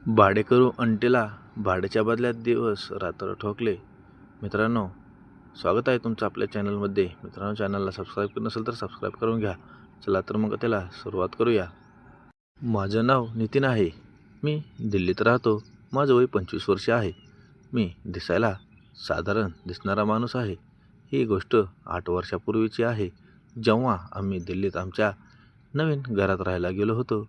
भाडेकरू अंटीला भाड्याच्या बदल्यात दिवस रात्र ठोकले. मित्रांनो, स्वागत आहे तुमचं आपल्या चॅनलमध्ये. मित्रांनो, चॅनलला सबस्क्राईब केलं नसेल तर सबस्क्राईब करून घ्या. चला तर मग त्याला सुरुवात करूया. माझं नाव नितीन आहे. मी दिल्लीत राहतो. माझं वय 25 वर्ष आहे. मी दिसायला साधारण दिसणारा माणूस आहे. ही गोष्ट 8 वर्षापूर्वीची आहे, जेव्हा आम्ही दिल्लीत आमच्या नवीन घरात राहायला गेलो होतो.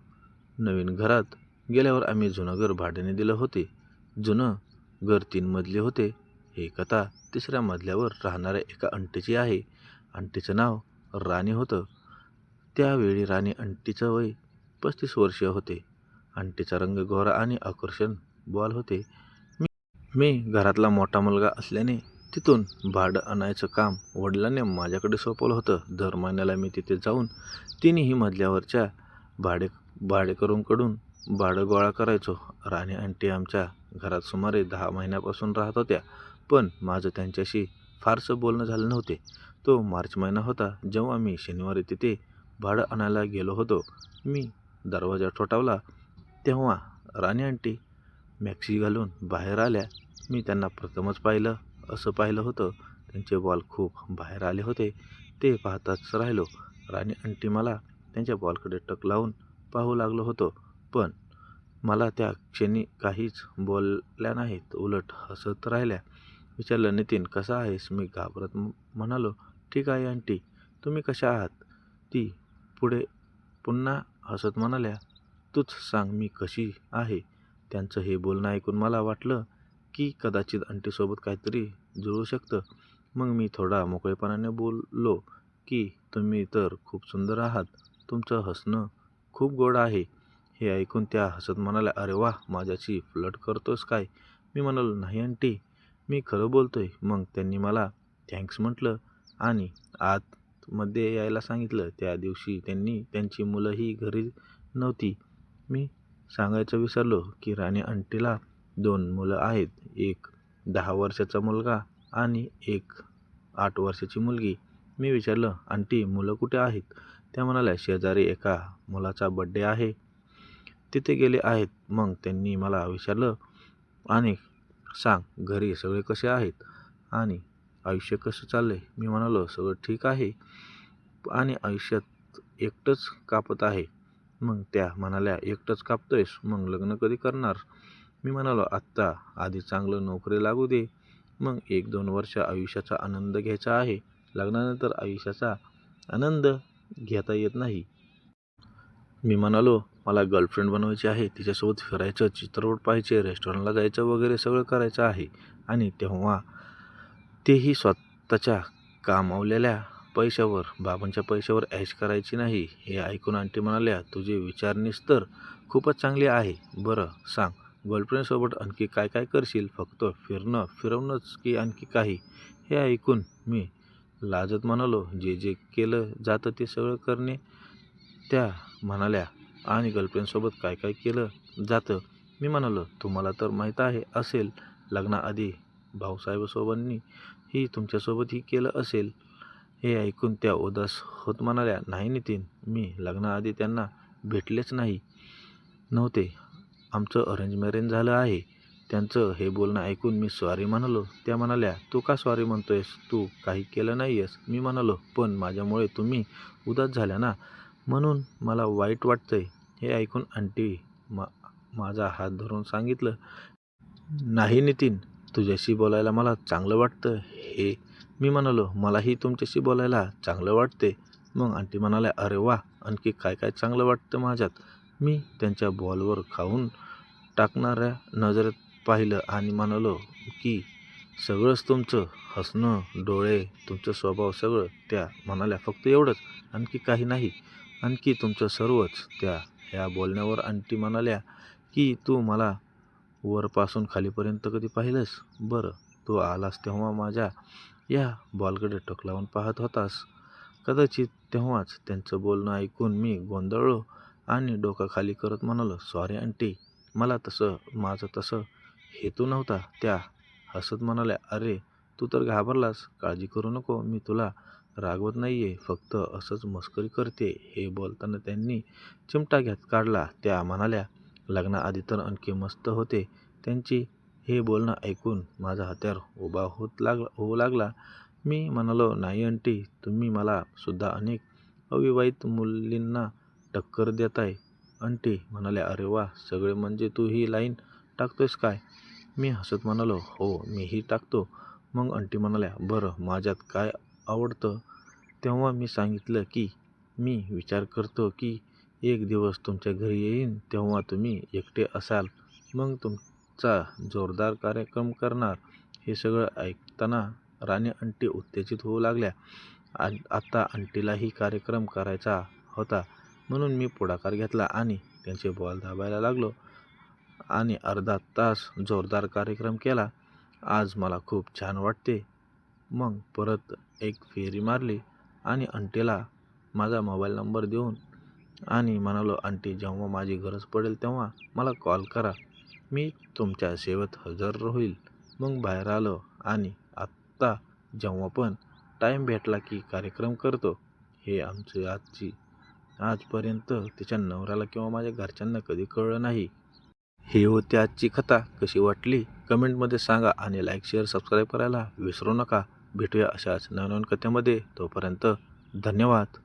नवीन घरात गेल्यावर आम्ही जुनं घर भाड्याने दिलं होते. जुनं घर 3 मजली होते. ही कथा 3ऱ्या मजल्यावर राहणाऱ्या एका आंटीची आहे. आंटीचं नाव राणी होतं. त्यावेळी राणी आंटीचं वय 35 वर्षीय होते. आंटीचा रंग गोरा आणि आकर्षण बॉल होते. मी घरातला मोठा मुलगा असल्याने तिथून भाडं आणायचं काम वडिलांनी माझ्याकडे सोपवलं होतं. दर महिन्याला मी तिथे जाऊन 3ही मजल्यावरच्या भाडेकरूंकडून भाडं गोळा करायचो. राणी आंटी आमच्या घरात सुमारे 10 महिन्यापासून राहत होत्या, पण माझं त्यांच्याशी फारसं बोलणं झालं नव्हते. तो मार्च महिना होता, जेव्हा मी शनिवारी तिथे भाडं आणायला गेलो होतो. मी दरवाजा ठोठावला तेव्हा राणी आंटी मॅक्सी घालून बाहेर आल्या. मी त्यांना प्रथमच असं पाहिलं होतं. त्यांचे बॉल खूप बाहेर आले होते. ते पाहताच राहिलो. राणी आंटी मला त्यांच्या बॉलकडे टक लावून पाहू लागलो होतो, पण मला त्या क्षणी काहीच बोलल्या नाहीत. उलट हसत राहिल्या. विचारलं, नितीन कसा आहेस? मी घाबरत म्हणालो, ठीक आहे आंटी, तुम्ही कशा आहात? ती पुढे पुन्हा हसत म्हणाल्या, तूच सांग मी कशी आहे? त्यांचं हे बोलणं ऐकून मला वाटलं की कदाचित आंटीसोबत काहीतरी जुळू शकतं. मग मी थोडा मोकळेपणाने बोललो की तुम्ही तर खूप सुंदर आहात. तुमचं हसणं खूप गोड आहे. हे ऐकून त्या हसत म्हणाल्या, अरे वा, माझ्याशी फ्लर्ट करतोस काय? मी म्हणालो, नाही आंटी, मी खरं बोलतोय. मग त्यांनी मला थँक्स म्हटलं आणि आतमध्ये यायला सांगितलं. त्या दिवशी त्यांची मुलंही घरी नव्हती. मी सांगायचं विसरलो की राणी आंटीला 2 मुलं आहेत. एक 10 वर्षाचा मुलगा आणि एक 8 वर्षाची मुलगी. मी विचारलं, आंटी, मुलं कुठे आहेत? त्या म्हणाल्या, शेजारी एका मुलाचा बड्डे आहे, तिथे गेले आहेत. मग त्यांनी मला विचारलं, आणि सांग, घरी सगळे कसे आहेत आणि आयुष्य कसं चाललंय? मी म्हणालो, सगळं ठीक आहे आणि आयुष्यात एकटंच कापत आहे. मग त्या म्हणाल्या, एकटंच कापतोयस? मग लग्न कधी करणार? मी म्हणालो, आत्ता आधी चांगलं नोकरी लागू दे, मग 1-2 वर्ष आयुष्याचा आनंद घ्यायचा आहे. लग्नानंतर आयुष्याचा आनंद घेता येत नाही. मी म्हणालो, मला गर्लफ्रेंड बनवायची आहे, तिच्यासोबत फिरायचं, चित्रपट पाहायचे, रेस्टॉरंटला जायचं वगैरे सगळं करायचं आहे. आणि तेव्हा तेही स्वतःच्या कमावलेल्या पैशावर, बाबांच्या पैशावर ऐश करायची नाही. हे ऐकून आंटी म्हणाल्या, तुझे विचारनीस तर खूपच चांगली आहे. बरं सांग, गर्लफ्रेंडसोबत आणखी काय काय करशील? फक्त फिरवणंच की आणखी काही? हे ऐकून मी लाजत म्हणालो, जे जे केलं जातं ते सगळं करणे. त्या म्हणाल्या, आणि गर्लफ्रेंडसोबत काय काय केलं जातं? मी म्हणालो, तुम्हाला तर माहीत असेल, लग्नाआधी भाऊसाहेबांनी ही तुमच्यासोबतही केलं असेल. हे ऐकून त्या उदास होत म्हणाल्या, नाही नितीन, मी लग्नाआधी त्यांना भेटलेच नव्हते. आमचं अरेंज मॅरेज झालं आहे. त्यांचं हे बोलणं ऐकून मी सॉरी म्हणालो. त्या म्हणाल्या, तू का सॉरी म्हणतोयस? तू काही केलं नाहीयेस. मी म्हणालो, पण माझ्यामुळे तुम्ही उदास झाल्या ना, म्हणून मला वाईट वाटतंय. हे ऐकून आंटी माझा हात धरून सांगितलं, नाही नितीन, तुझ्याशी बोलायला मला चांगलं वाटतं. हे मी म्हणालो, मलाही तुमच्याशी बोलायला चांगलं वाटते. मग आंटी म्हणाल्या, अरे वा, आणखी काय काय चांगलं वाटतं माझ्यात? मी त्यांच्या बॉलवर खाऊन टाकणाऱ्या नजरेत पाहिलं आणि म्हणालो की सगळंच तुमचं, हसणं, डोळे, तुमचं स्वभाव सगळं. त्या म्हणाल्या, फक्त एवढंच? आणखी काही नाही? आणखी तुमचं सर्वच? ह्या बोलण्यावर आंटी म्हणाल्या की तू मला वरपासून खालीपर्यंत कधी पाहिलंस? बरं, तू आलास तेव्हा माझ्या या बॉलकडे टक लावून पाहत होतास. कदाचित तेव्हाच त्यांचं बोलणं ऐकून मी गोंधळलो आणि डोकं खाली करत म्हणालो, सॉरी आंटी, माझं तसं हेतू नव्हता. त्या हसत म्हणाल्या, अरे तू तर घाबरलास, काळजी करू नको, मी तुला रागवत नाहीये, फक्त असंच मस्करी करते. हे बोलताना त्यांनी चिमटा काढला. त्या म्हणाल्या, लग्नाआधी तर आणखी मस्त होते. त्यांची हे बोलणं ऐकून माझा हत्यार उभा होऊ लागला. मी म्हणालो, नाही आंटी, तुम्ही मला सुद्धा अनेक अविवाहित मुलींना टक्कर देताय. आंटी म्हणाल्या, अरे वा, सगळे म्हणजे तू ही लाईन टाकतोयस काय? मी हसत म्हणालो, हो, मीही टाकतो. मग आंटी म्हणाल्या, बरं, माझ्यात काय आवडतं? तेव्हा मी सांगितलं की मी विचार करतो की एक दिवस तुमच्या घरी येईन, तेव्हा तुम्ही एकटे असाल, मग तुमचा जोरदार कार्यक्रम करणार. हे सगळं ऐकताना राणी आंटी उत्तेजित होऊ लागल्या. आता आंटीलाही कार्यक्रम करायचा होता, म्हणून मी पुढाकार घेतला आणि त्यांचे बॉल दाबायला लागलो आणि अर्धा तास जोरदार कार्यक्रम केला. आज मला खूप छान वाटते. मग परत एक फेरी मारली आणि आंटीला माझा मोबाईल नंबर देऊन आणि म्हणालो, आंटी, जेव्हा माझी गरज पडेल तेव्हा मला कॉल करा. मी तुमच्या सेवेत हजर होईल. मग बाहेर आलो आणि आत्ता जेव्हा पण टाईम भेटला की कार्यक्रम करतो. हे आजपर्यंत तिच्या नवऱ्याला किंवा माझ्या घरच्यांना कधी कळलं नाही. ही होती आजची कथा. कशी वाटली कमेंटमध्ये सांगा आणि लाईक, शेअर, सबस्क्राईब करायला विसरू नका. भेटूया अशाच नवनवीन कथेमध्ये. तोपर्यंत धन्यवाद.